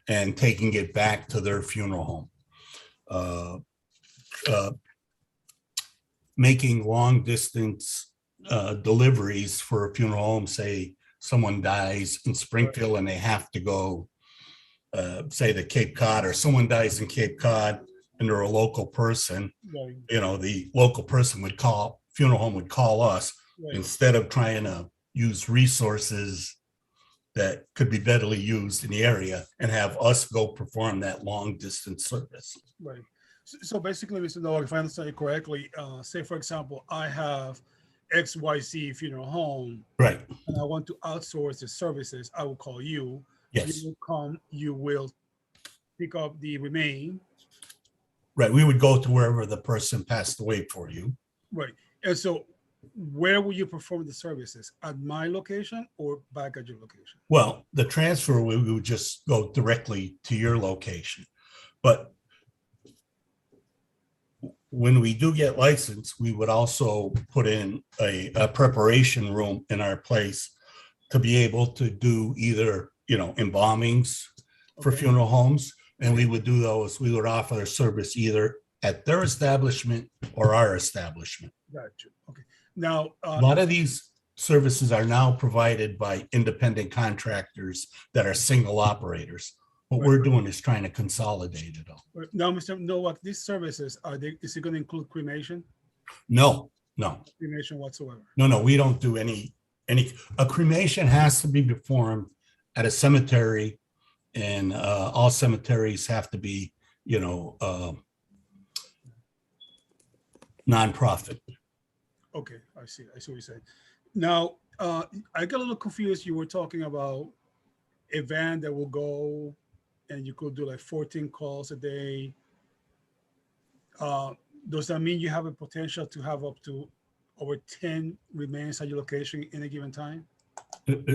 and taking it back to their funeral home. Making long distance deliveries for a funeral home, say someone dies in Springfield and they have to go, say the Cape Cod, or someone dies in Cape Cod and they're a local person, Right, the local person would call, funeral home would call us right, instead of trying to use resources that could be readily used in the area and have us go perform that long distance service. right. So basically, Mr. Noah, if I understand you correctly, say for example, I have XYZ funeral home Right. and I want to outsource the services, I will call you. Yes. You will come, you will pick up the remain. Right. We would go to wherever the person passed away for you. Right. And so where will you perform the services? At my location or back at your location? Well, the transfer, we would just go directly to your location. But when we do get licensed, we would also put in a preparation room in our place to be able to do either, embalmings for Okay. funeral homes. And we would do those, we would offer a service either at their establishment or our establishment. Gotcha. Okay. Now, A lot of these services are now provided by independent contractors that are single operators. What we're doing is trying to consolidate it all. now, Mr. Nowak, these services, is it going to include cremation? No, Cremation whatsoever? no, we don't do any, a cremation has to be performed at a cemetery, and all cemeteries have to be, nonprofit. Okay, I see what you're saying. Now, I got a little confused. You were talking about a van that will go and you could do like 14 calls a day. Does that mean you have a potential to have up to over 10 remains at your location in a given time?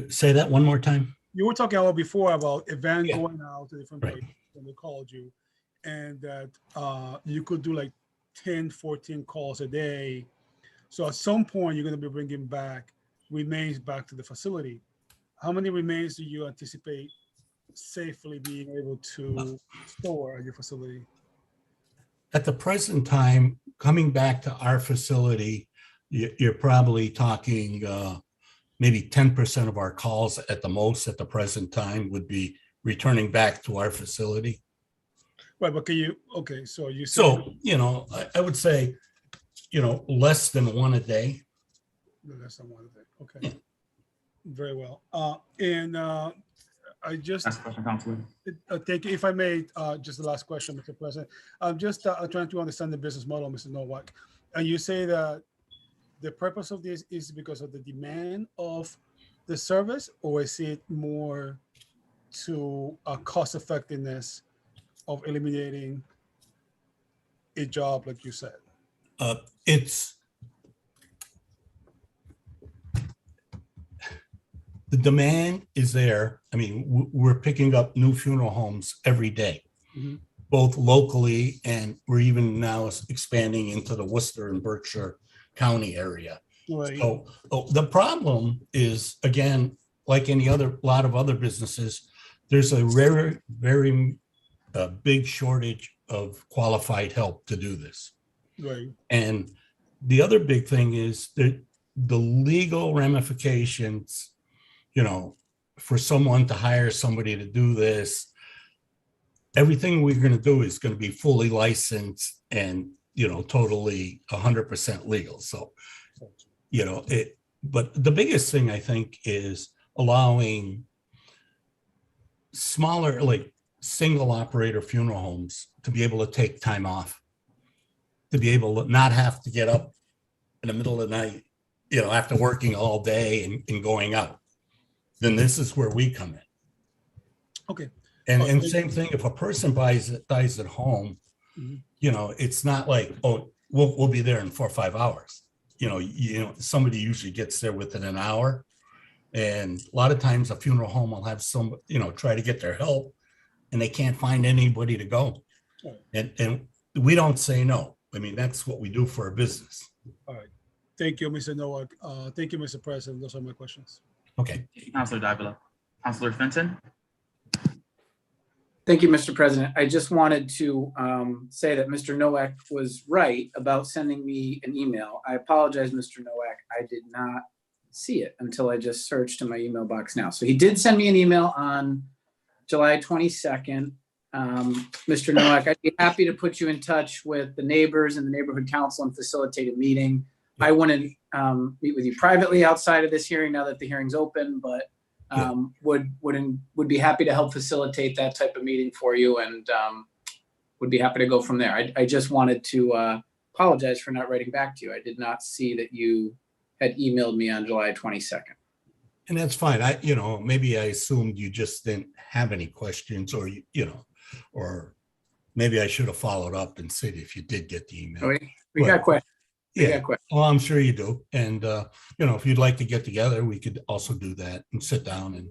Say that one more time. You were talking about before about a van Yeah. going out to different Right. places when they called you, and that you could do like 10, 14 calls a day. So at some point, you're going to be bringing back remains back to the facility. How many remains do you anticipate safely being able to store at your facility? At the present time, coming back to our facility, you're probably talking maybe 10% of our calls at the most at the present time would be returning back to our facility. Right, but can you, okay, so you said So, I would say, less than one a day. less than one day. Okay, very well. And I just Last question, Counselor. thank you. If I may, just the last question, Mr. President. I'm just trying to understand the business model, Mr. Nowak. And you say that the purpose of this is because of the demand of the service, or is it more to cost effectiveness of eliminating a job, like you said? It's the demand is there. I mean, we're picking up new funeral homes every day, Mhm. both locally, and we're even now expanding into the Worcester and Berkshire County area. Right. So the problem is, again, like any other, lot of other businesses, there's a very, very big shortage of qualified help to do this. Right. And the other big thing is that the legal ramifications, for someone to hire somebody to do this, everything we're going to do is going to be fully licensed and, totally 100% legal. So, but the biggest thing I think is allowing smaller, like single operator funeral homes to be able to take time off, to be able to not have to get up in the middle of the night, after working all day and going out. Then this is where we come in. Okay. And same thing, if a person dies at home, Mhm. It's not like, oh, we'll be there in 4 or 5 hours. Somebody usually gets there within an hour. And a lot of times a funeral home will have some, try to get their help and they can't find anybody to go. Right. And we don't say no. I mean, that's what we do for a business. All right. Thank you, Mr. Nowak. Thank you, Mr. President. Those are my questions. Okay. Counselor Davila. Counselor Fenton. Thank you, Mr. President. I just wanted to say that Mr. Nowak was right about sending me an email. I apologize, Mr. Nowak. I did not see it until I just searched in my email box now. So he did send me an email on July 22nd. Mr. Nowak, I'd be happy to put you in touch with the neighbors and the neighborhood council and facilitate a meeting. I want to meet with you privately outside of this hearing now that the hearing's open, but would be happy to help facilitate that type of meeting for you, and would be happy to go from there. I just wanted to apologize for not writing back to you. I did not see that you had emailed me on July 22nd. And that's fine. Maybe I assumed you just didn't have any questions, or, or maybe I should have followed up and said if you did get the email. We got questions. Yeah, well, I'm sure you do. And, if you'd like to get together, we could also do that and sit down and,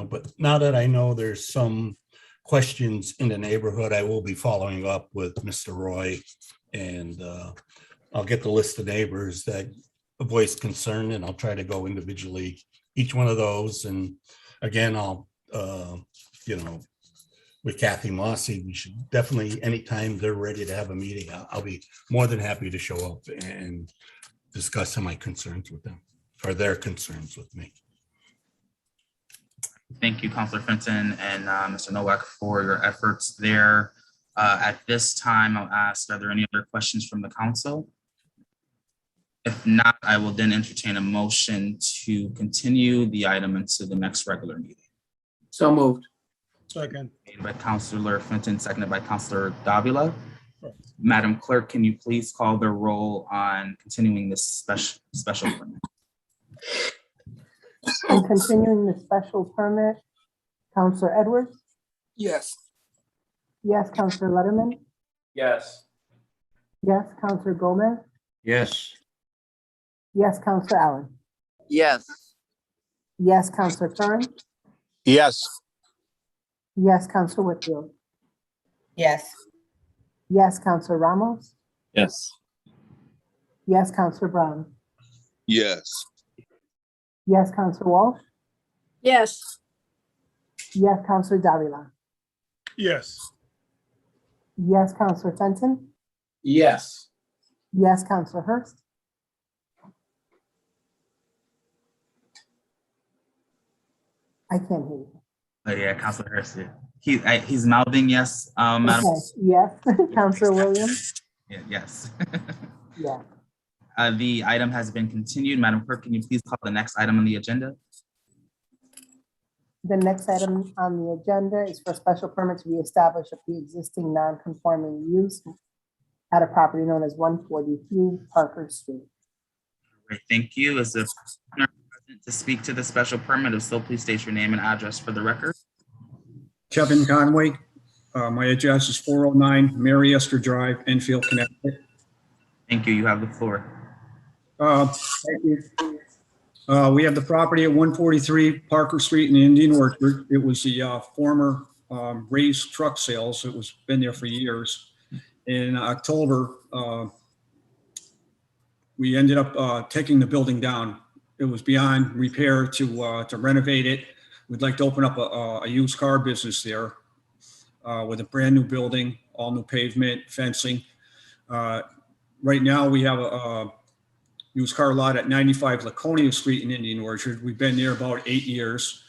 but now that I know there's some questions in the neighborhood, I will be following up with Mr. Roy, and I'll get the list of neighbors that voiced concern, and I'll try to go individually, each one of those. And again, I'll, with Kathy Mossy, we should definitely, anytime they're ready to have a meeting, I'll be more than happy to show up and discuss some of my concerns with them, or their concerns with me. Thank you, Councilor Fenton and Mr. Nowak, for your efforts there. At this time, I'll ask, are there any other questions from the council? If not, I will then entertain a motion to continue the item into the next regular meeting. So moved. Second. Made by Councilor Fenton, seconded by Councilor Davila. Madam Clerk, can you please call the roll on continuing this special permit? And continuing the special permit, Counselor Edwards? Yes. Yes, Counselor Letterman? Yes. Yes, Counselor Gomez? Yes. Yes, Counselor Allen? Yes. Yes, Counselor Curran? Yes. Yes, Counselor Whitfield? Yes. Yes, Counselor Ramos? Yes. Yes, Counselor Brown? Yes. Yes, Counselor Walsh? Yes. Yes, Counselor Davila? Yes. Yes, Counselor Fenton? Yes. Yes, Counselor Hurst? I can't hear you. Oh yeah, Councilor Hurst. He's mouthing yes, Madam. Okay, yes, Counselor Williams? Yeah, yes. Yeah. The item has been continued. Madam Clerk, can you please call the next item on the agenda? The next item on the agenda is for special permit to reestablish a pre-existing non-conforming use at a property known as 143 Parker Street. Great, thank you. Is the present to speak to the special permit? If so, please state your name and address for the record. Kevin Conway. My address is 409 Mary Esther Drive, Enfield, Connecticut. Thank you. You have the floor. Thank you. We have the property at 143 Parker Street in Indian Orchard. It was the former Ray's Truck Sales. It was been there for years. In October, we ended up taking the building down. It was beyond repair to renovate it. We'd like to open up a used car business there with a brand new building, all new pavement, fencing. Right now, we have a used car lot at 95 Laconia Street in Indian Orchard. We've been there about 8 years.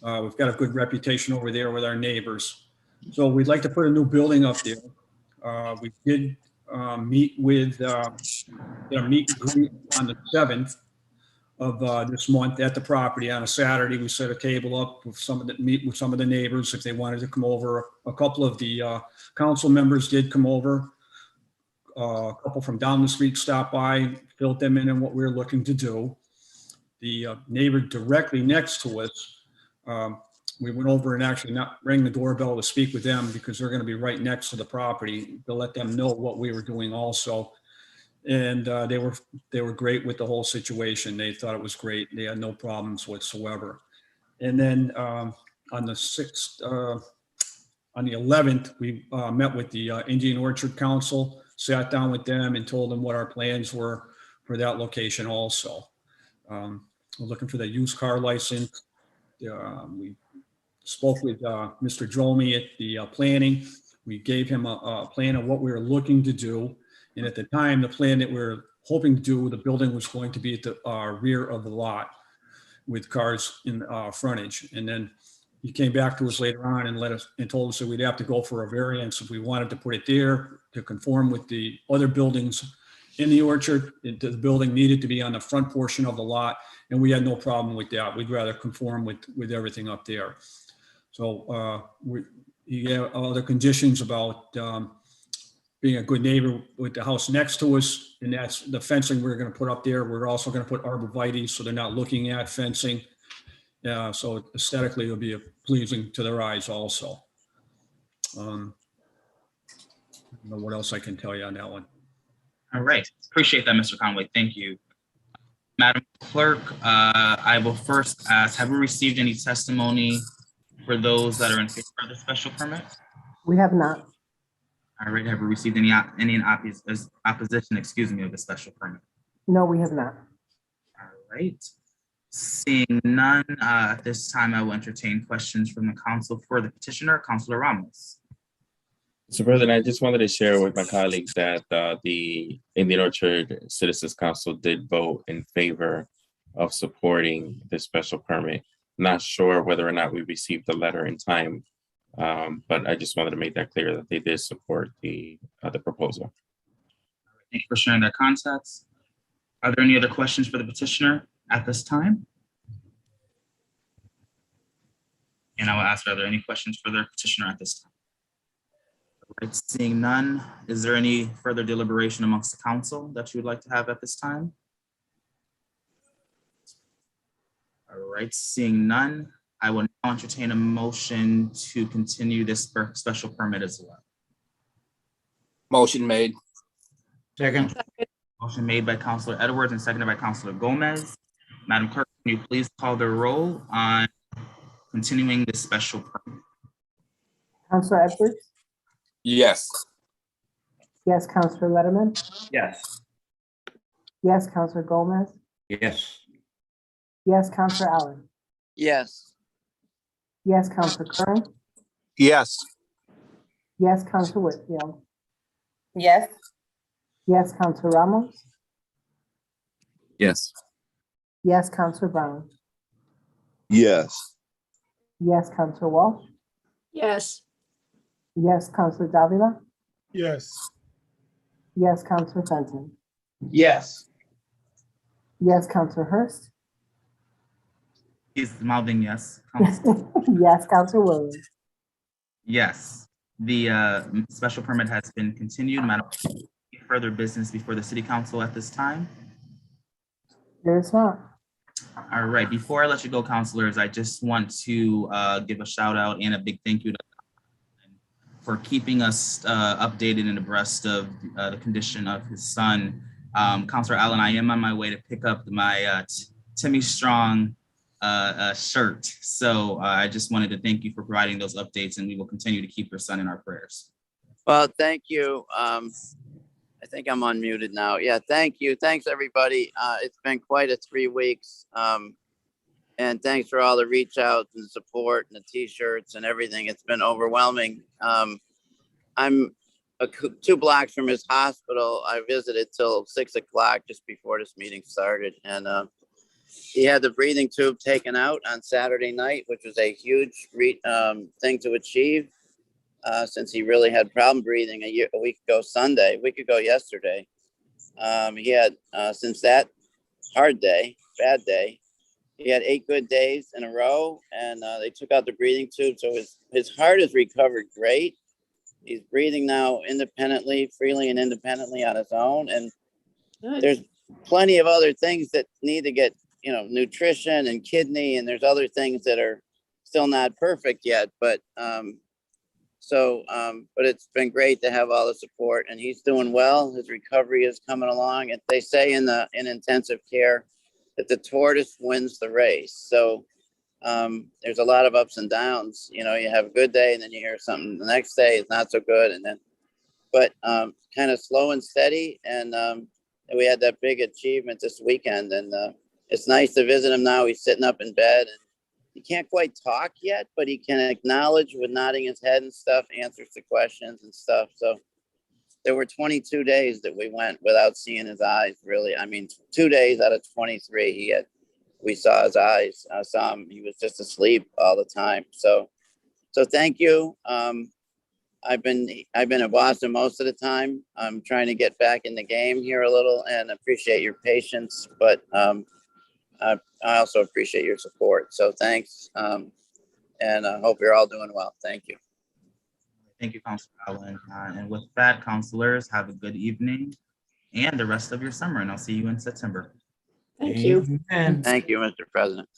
We've got a good reputation over there with our neighbors. So we'd like to put a new building up there. We did meet with, meet and greet on the 7th of this month at the property on a Saturday. We set a table up with meet with some of the neighbors if they wanted to come over. A couple of the council members did come over. A couple from down the street stopped by, filled them in on what we were looking to do. The neighbor directly next to us, we went over and actually not rang the doorbell to speak with them because they're going to be right next to the property to let them know what we were doing also. And they were great with the whole situation. They thought it was great. They had no problems whatsoever. And then on the 6th, on the 11th, we met with the Indian Orchard Council, sat down with them and told them what our plans were for that location also. We're looking for the used car license. We spoke with Mr. Dromey at the planning. We gave him a plan of what we were looking to do. And at the time, the plan that we were hoping to do, the building was going to be at the rear of the lot with cars in frontage. And then he came back to us later on and told us that we'd have to go for a variance if we wanted to put it there to conform with the other buildings in the orchard. The building needed to be on the front portion of the lot, and we had no problem with that. We'd rather conform with everything up there. So he had other conditions about being a good neighbor with the house next to us, and that's the fencing we're going to put up there. We're also going to put arborvitae, so they're not looking at fencing. So aesthetically, it'll be pleasing to their eyes also. I don't know what else I can tell you on that one. All right, appreciate that, Mr. Conway. Thank you. Madam Clerk, I will first ask, have we received any testimony for those that are in favor of the special permit? We have not. All right, have we received any opposition, excuse me, of the special permit? No, we have not. All right. Seeing none, at this time, I will entertain questions from the council for the petitioner, Councilor Ramos. Mr. President, I just wanted to share with my colleagues that the Indian Orchard Citizens Council did vote in favor of supporting this special permit. Not sure whether or not we received the letter in time, but I just wanted to make that clear that they did support the proposal. Thank you for sharing that context. Are there any other questions for the petitioner at this time? And I will ask, are there any questions for the petitioner at this time? All right, seeing none, is there any further deliberation amongst the council that you would like to have at this time? All right, seeing none, I will now entertain a motion to continue this special permit as well. Motion made. Second. Motion made by Councilor Edwards and seconded by Councilor Gomez. Madam Clerk, can you please call the roll on continuing this special permit? Councilor Edwards? Yes. Yes, Councilor Letterman? Yes. Yes, Councilor Gomez? Yes. Yes, Councilor Allen? Yes. Yes, Councilor Kern? Yes. Yes, Councilor Whitfield? Yes. Yes, Councilor Ramos? Yes. Yes, Councilor Brown? Yes. Yes, Councilor Walsh? Yes. Yes, Councilor Davila? Yes. Yes, Councilor Fenton? Yes. Yes, Councilor Hurst? He's mouthing yes. Yes, Councilor Williams? Yes, the special permit has been continued. Madam, any further business before the city council at this time? There is not. All right, before I let you go, councilors, I just want to give a shout out and a big thank you to for keeping us updated and abreast of the condition of his son. Councilor Allen, I am on my way to pick up my Timmy Strong shirt. So I just wanted to thank you for providing those updates, and we will continue to keep your son in our prayers. Well, thank you. I think I'm unmuted now. Yeah, thank you. Thanks, everybody. It's been quite a 3 weeks. And thanks for all the reach outs and support and the t-shirts and everything. It's been overwhelming. I'm 2 blocks from his hospital. I visited till 6 o'clock just before this meeting started. And he had the breathing tube taken out on Saturday night, which was a huge thing to achieve since he really had problem breathing a week ago yesterday. He had, since that bad day, he had 8 good days in a row, and they took out the breathing tube. So his heart has recovered great. He's breathing now freely and independently on his own. And there's plenty of other things that need to get, nutrition and kidney, and there's other things that are still not perfect yet. But it's been great to have all the support, and he's doing well. His recovery is coming along. And they say in intensive care that the tortoise wins the race. So there's a lot of ups and downs. You have a good day, and then you hear something the next day is not so good, but kind of slow and steady. And we had that big achievement this weekend, and it's nice to visit him now. He's sitting up in bed, and he can't quite talk yet, but he can acknowledge with nodding his head and stuff, answers to questions and stuff. So there were 22 days that we went without seeing his eyes, really. I mean, 2 days out of 23, we saw his eyes. I saw him, he was just asleep all the time. So thank you. I've been in Boston most of the time. I'm trying to get back in the game here a little and appreciate your patience, but I also appreciate your support. So thanks. And I hope you're all doing well. Thank you. Thank you, Councilor Allen. And with that, councilors, have a good evening and the rest of your summer, and I'll see you in September. Thank you. Thank you, Mr. President.